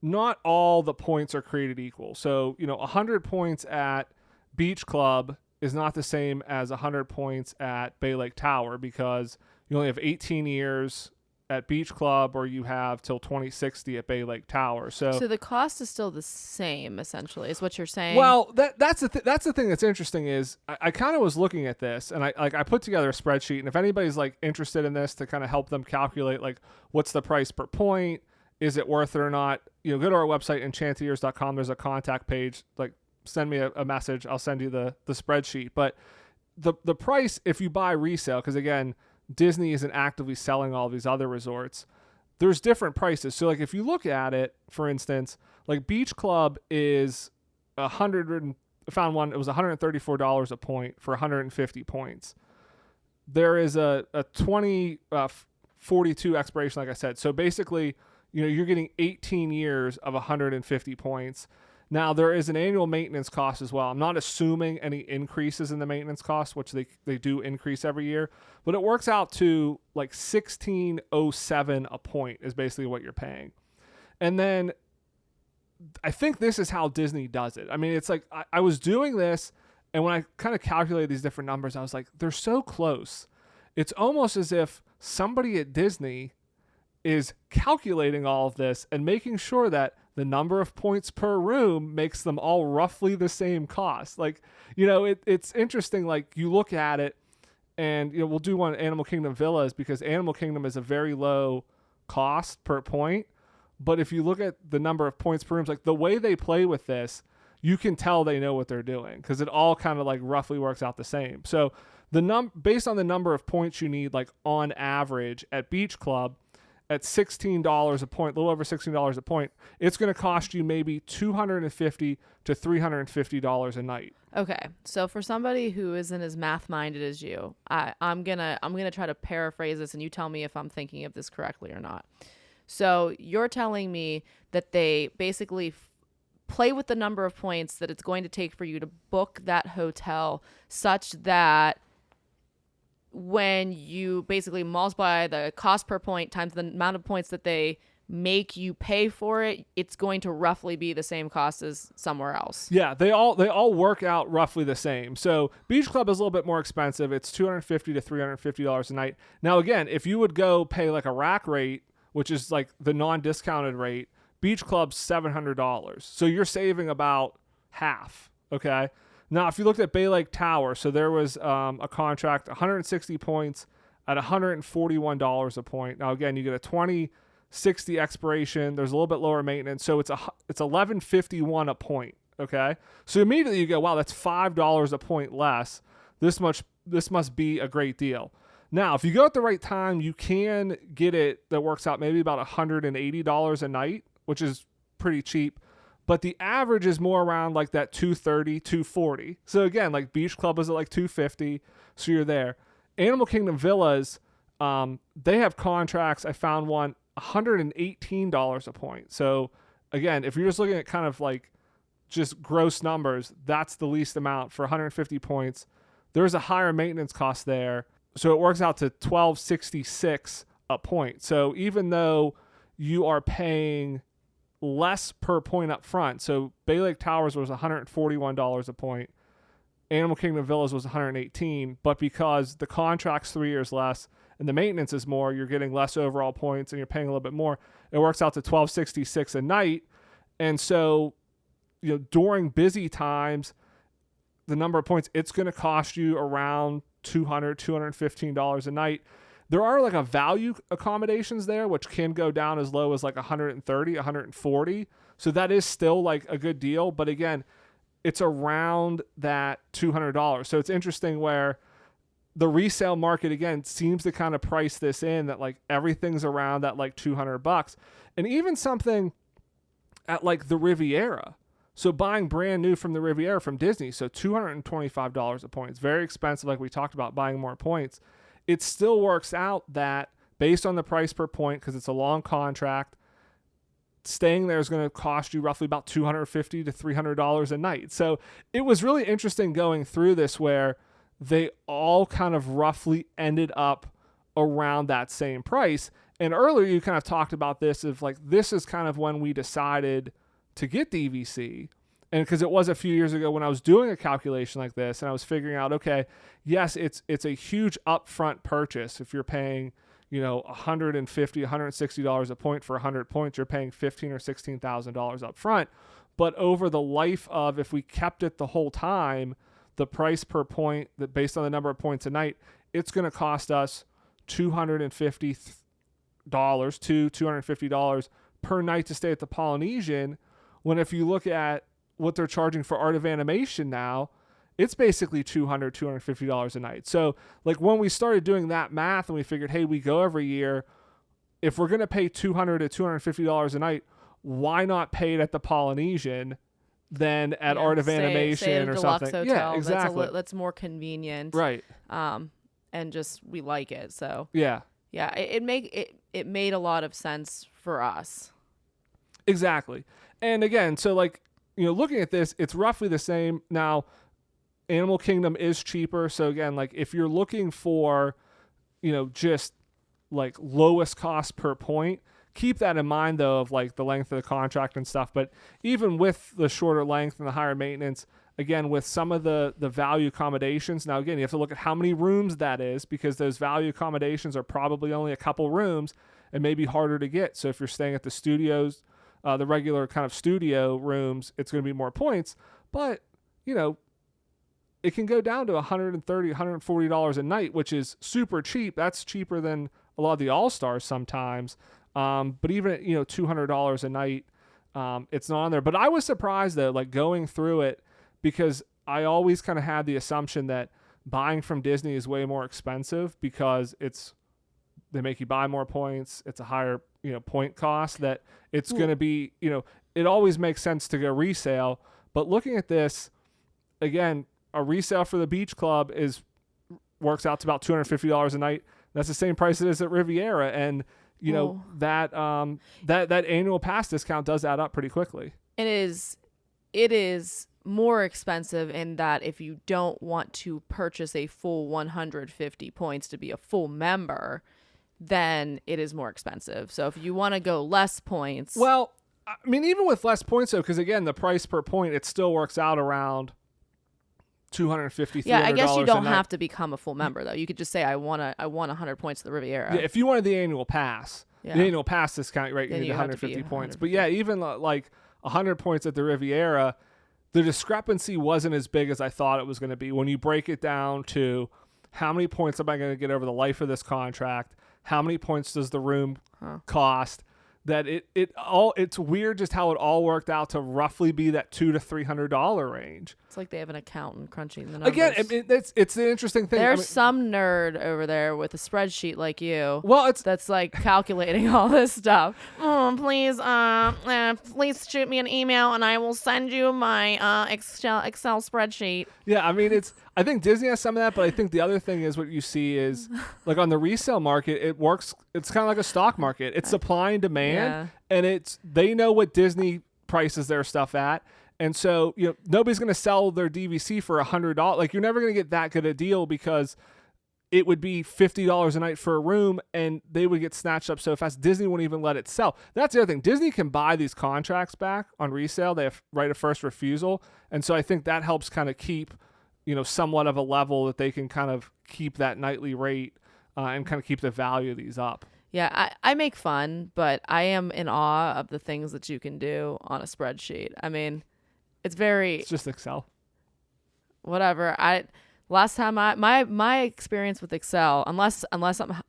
not all the points are created equal. So, you know, 100 points at Beach Club is not the same as 100 points at Bay Lake Tower, because you only have 18 years at Beach Club, or you have till 2060 at Bay Lake Tower. So the cost is still the same, essentially, is what you're saying. Well, that's the thing that's interesting is I kind of was looking at this, and I put together a spreadsheet, and if anybody's like interested in this to kind of help them calculate like what's the price per point, is it worth it or not, you know, go to our website, enchantedears.com. There's a contact page. Like, send me a message. I'll send you the spreadsheet. But the price, if you buy resale, because again, Disney isn't actively selling all these other resorts, there's different prices. So like, if you look at it, for instance, like Beach Club is found one, it was $134 a point for 150 points. There is a 2042 expiration, like I said. So basically, you know, you're getting 18 years of 150 points. Now, there is an annual maintenance cost as well. I'm not assuming any increases in the maintenance cost, which they do increase every year, but it works out to like $16.07 a point is basically what you're paying. And then I think this is how Disney does it. I mean, it's like, I was doing this, and when I kind of calculated these different numbers, I was like, they're so close. It's almost as if somebody at Disney is calculating all of this and making sure that the number of points per room makes them all roughly the same cost. Like, you know, it's interesting. Like, you look at it, and, you know, we'll do one Animal Kingdom Villas, because Animal Kingdom is a very low cost per point. But if you look at the number of points per room, like the way they play with this, you can tell they know what they're doing, because it all kind of like roughly works out the same. So based on the number of points you need, like on average at Beach Club, at $16 a point, a little over $16 a point, it's going to cost you maybe $250 to $350 a night. Okay, so for somebody who isn't as math-minded as you, I'm gonna try to paraphrase this, and you tell me if I'm thinking of this correctly or not. So you're telling me that they basically play with the number of points that it's going to take for you to book that hotel, such that when you basically multiply the cost per point times the amount of points that they make you pay for it, it's going to roughly be the same cost as somewhere else. Yeah, they all work out roughly the same. So Beach Club is a little bit more expensive. It's $250 to $350 a night. Now, again, if you would go pay like a rack rate, which is like the non-discounted rate, Beach Club's $700. So you're saving about half, okay? Now, if you looked at Bay Lake Tower, so there was a contract, 160 points at $141 a point. Now, again, you get a 2060 expiration. There's a little bit lower maintenance, so it's $11.51 a point. Okay, so immediately you go, wow, that's $5 a point less. This must be a great deal. Now, if you go at the right time, you can get it that works out maybe about $180 a night, which is pretty cheap. But the average is more around like that $230, $240. So again, like Beach Club was at like $250, so you're there. Animal Kingdom Villas, they have contracts. I found one $118 a point. So again, if you're just looking at kind of like just gross numbers, that's the least amount for 150 points. There's a higher maintenance cost there. So it works out to $12.66 a point. So even though you are paying less per point up front, so Bay Lake Towers was $141 a point, Animal Kingdom Villas was $118, but because the contract's 3 years less and the maintenance is more, you're getting less overall points and you're paying a little bit more. It works out to $12.66 a night. And so, during busy times, the number of points, it's going to cost you around $200, $215 a night. There are like a value accommodations there, which can go down as low as like $130, $140. So that is still like a good deal. But again, it's around that $200. So it's interesting where the resale market, again, seems to kind of price this in that like everything's around that like $200. And even something at like the Riviera. So buying brand new from the Riviera from Disney, so $225 a point. It's very expensive, like we talked about, buying more points. It still works out that based on the price per point, because it's a long contract, staying there is going to cost you roughly about $250 to $300 a night. So it was really interesting going through this where they all kind of roughly ended up around that same price. And earlier you kind of talked about this of like, this is kind of when we decided to get DVC. And because it was a few years ago when I was doing a calculation like this and I was figuring out, okay, yes, it's a huge upfront purchase. If you're paying, $150, $160 a point for 100 points, you're paying $15,000 or $16,000 up front. But over the life of, if we kept it the whole time, the price per point, that based on the number of points a night, it's going to cost us $250 per night to stay at the Polynesian. When if you look at what they're charging for Art of Animation now, it's basically $200, $250 a night. So like when we started doing that math and we figured, hey, we go every year, if we're going to pay $200 to $250 a night, why not pay it at the Polynesian than at Art of Animation or something? Hotel. Yeah, exactly. That's more convenient. Right. And just, we like it. So yeah. It made a lot of sense for us. Exactly. And again, so like, looking at this, it's roughly the same. Now, Animal Kingdom is cheaper. So again, like if you're looking for, just like lowest cost per point, keep that in mind though, of like the length of the contract and stuff. But even with the shorter length and the higher maintenance, again, with some of the value accommodations, now again, you have to look at how many rooms that is, because those value accommodations are probably only a couple rooms and maybe harder to get. So if you're staying at the studios, the regular kind of studio rooms, it's going to be more points. But, it can go down to $130, $140 a night, which is super cheap. That's cheaper than a lot of the All-Stars sometimes. But even at, $200 a night, it's not on there. But I was surprised though, like going through it, because I always kind of had the assumption that buying from Disney is way more expensive because they make you buy more points. It's a higher, point cost, that it's going to be, it always makes sense to go resale. But looking at this, again, a resale for the beach club works out to about $250 a night. That's the same price it is at Riviera. And, that annual pass discount does add up pretty quickly. It is more expensive in that if you don't want to purchase a full 150 points to be a full member, then it is more expensive. So if you want to go less points. Well, I mean, even with less points though, because again, the price per point, it still works out around $250, $300. Yeah, I guess you don't have to become a full member though. You could just say, I want 100 points to the Riviera. Yeah, if you wanted the annual pass, the annual pass discount, right, you need 150 points. But yeah, even like 100 points at the Riviera, the discrepancy wasn't as big as I thought it was going to be. When you break it down to how many points am I going to get over the life of this contract, how many points does the room cost, that it's weird just how it all worked out to roughly be that $200 to $300 range. It's like they have an accountant crunching the numbers. Again, it's the interesting thing. There's some nerd over there with a spreadsheet like you. Well, that's like calculating all this stuff. Please shoot me an email and I will send you my Excel spreadsheet. Yeah, I mean I think Disney has some of that, but I think the other thing is what you see is like on the resale market, it works. It's kind of like a stock market. It's supply and demand, and they know what Disney prices their stuff at, and so nobody's going to sell their DVC for $100. Like you're never going to get that good a deal because it would be $50 a night for a room, and they would get snatched up so fast. Disney won't even let it sell. That's the other thing. Disney can buy these contracts back on resale. They have right of first refusal, and so I think that helps kind of keep somewhat of a level that they can kind of keep that nightly rate and kind of keep the value of these up. Yeah, I make fun, but I am in awe of the things that you can do on a spreadsheet. I mean, it's just Excel. Whatever. Last time my experience with Excel, unless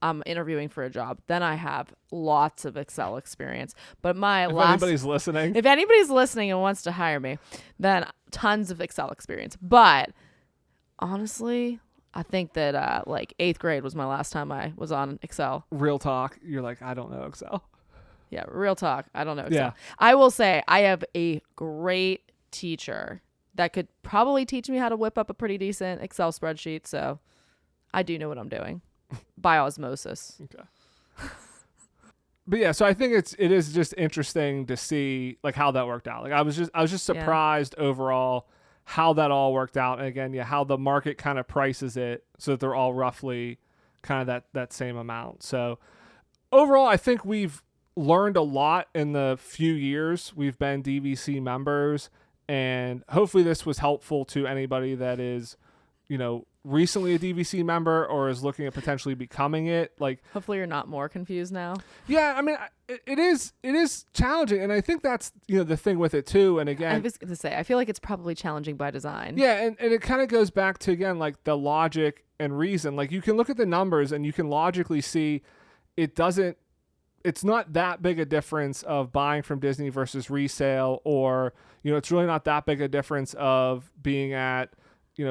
I'm interviewing for a job, then I have lots of Excel experience. But if anybody's listening and wants to hire me, then tons of Excel experience. But honestly, I think that like 8th grade was my last time I was on Excel. Real talk. You're like, I don't know Excel. Yeah, real talk. I don't know Excel. Yeah. I will say I have a great teacher that could probably teach me how to whip up a pretty decent Excel spreadsheet. So I do know what I'm doing by osmosis. Okay. But yeah, so I think it is just interesting to see like how that worked out. Like I was just surprised overall how that all worked out. And again, how the market kind of prices it so that they're all roughly kind of that same amount. So overall, I think we've learned a lot in the few years we've been DVC members, and hopefully this was helpful to anybody that is, recently a DVC member or is looking at potentially becoming it. Like, hopefully you're not more confused now. Yeah, I mean, it is challenging, and I think that's the thing with it too. And again, I was going to say, I feel like it's probably challenging by design. Yeah, and it kind of goes back to again like the logic and reason. Like you can look at the numbers and you can logically see it's not that big a difference of buying from Disney versus resale, or it's really not that big a difference of being at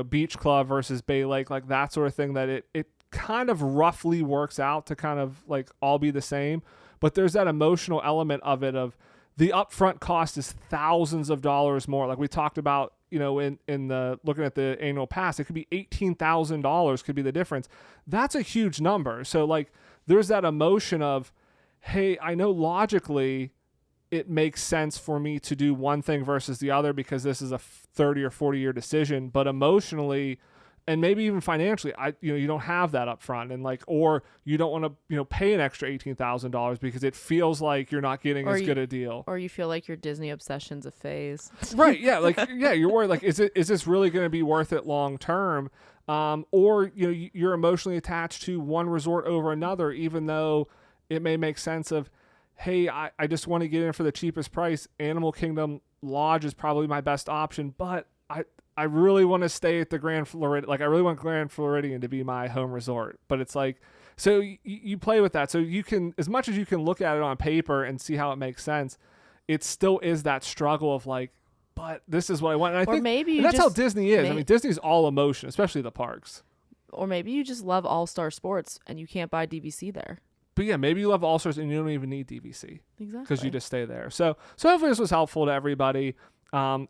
Beach Club versus Bay Lake, like that sort of thing, that it kind of roughly works out to kind of like all be the same. But there's that emotional element of it, of the upfront cost is thousands of dollars more. Like we talked about, in the looking at the annual pass, it could be $18,000 could be the difference. That's a huge number. So like there's that emotion of, hey, I know logically it makes sense for me to do one thing versus the other because this is a 30 or 40 year decision, but emotionally and maybe even financially, you don't have that up front, and like, or you don't want to, pay an extra $18,000 because it feels like you're not getting as good a deal, or you feel like your Disney obsession's a phase. Right. Yeah. Like, yeah, you're worried. Like, is this really going to be worth it long term? Or you're emotionally attached to one resort over another, even though it may make sense of, hey, I just want to get in for the cheapest price. Animal Kingdom Lodge is probably my best option, but I really want to stay at the Grand Floridian. Like, I really want Grand Floridian to be my home resort. But it's like, so you play with that. So you can, as much as you can look at it on paper and see how it makes sense, it still is that struggle of like, but this is what I want. And I think maybe that's how Disney is. I mean, Disney's all emotion, especially the parks. Or maybe you just love All-Star Sports and you can't buy DVC there. But yeah, maybe you love All-Stars and you don't even need DVC. Exactly. Because you just stay there. So hopefully this was helpful to everybody.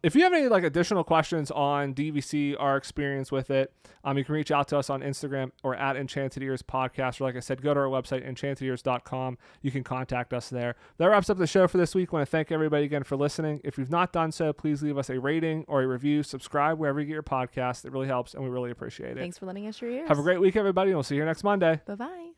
If you have any like additional questions on DVC, our experience with it, you can reach out to us on Instagram or at Enchanted Ears Podcast. Or like I said, go to our website, enchantedears.com. You can contact us there. That wraps up the show for this week. I want to thank everybody again for listening. If you've not done so, please leave us a rating or a review. Subscribe wherever you get your podcast. It really helps, and we really appreciate it. Thanks for lending us your ears. Have a great week, everybody, and we'll see you next Monday. Bye-bye.